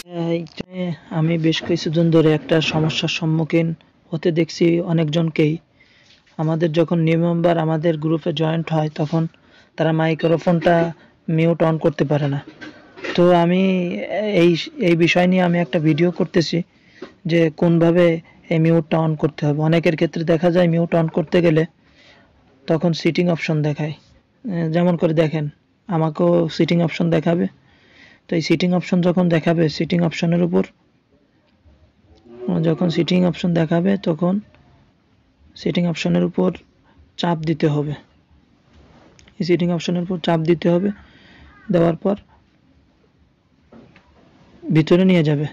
এইখানে আমি বেশ কিছুদিন ধরে একটা সমস্যার সম্মুখীন হতে দেখছি অনেকজনকেই। আমাদের যখন নিউ মেম্বার আমাদের গ্রুপে জয়েন্ট হয় তখন তারা মাইক্রোফোনটা মিউট অন করতে পারে না। তো আমি এই এই বিষয় নিয়ে আমি একটা ভিডিও করতেছি যে কোনভাবে এই মিউটটা অন করতে হবে। অনেকের ক্ষেত্রে দেখা যায় মিউট অন করতে গেলে তখন সিটিং অপশন দেখায়। যেমন করে দেখেন, আমাকেও সিটিং অপশন দেখাবে। তো এই সিটিং অপশন যখন দেখাবে, সিটিং অপশনের উপর যখন সিটিং অপশন দেখাবে তখন সিটিং অপশনের উপর চাপ দিতে হবে। এই সিটিং অপশনের উপর চাপ দিতে হবে, দেওয়ার পর ভিতরে নিয়ে যাবে।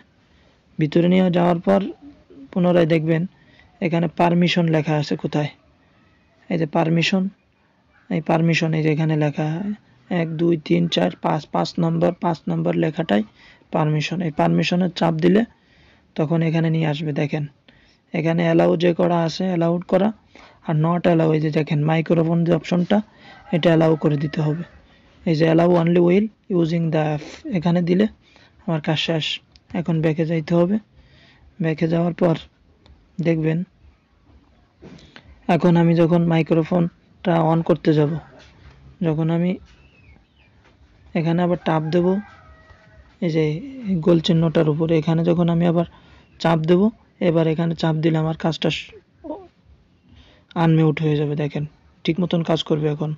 ভিতরে নিয়ে যাওয়ার পর পুনরায় দেখবেন এখানে পারমিশন লেখা আছে কোথায়, এই যে পারমিশন, এই পারমিশন এই যে এখানে লেখা 1 2 3 4 5 5 নম্বর লেখাটাই পারমিশন। এই পারমিশনের চাপ দিলে তখন এখানে নিয়ে আসবে। দেখেন এখানে অ্যালাউ যে করা আছে, অ্যালাউড করা, আর নট অ্যালাউ, এই যে দেখেন মাইক্রোফোন যে অপশনটা, এটা অ্যালাউ করে দিতে হবে। এই যে allow only will using the app, এখানে দিলে আমার কাজ শেষ। এখন ব্যাকে যাইতে হবে। ব্যাকে যাওয়ার পর দেখবেন এখন আমি যখন মাইক্রোফোনটা অন করতে যাব, যখন আমি এখানে আবার টাপ দেব, এই যে গোল চিহ্নটার উপরে, এখানে যখন আমি আবার চাপ দেব, এবার এখানে চাপ দিলে আমার কাজটা আনমিউট হয়ে যাবে। দেখেন ঠিক মতন কাজ করবে এখন।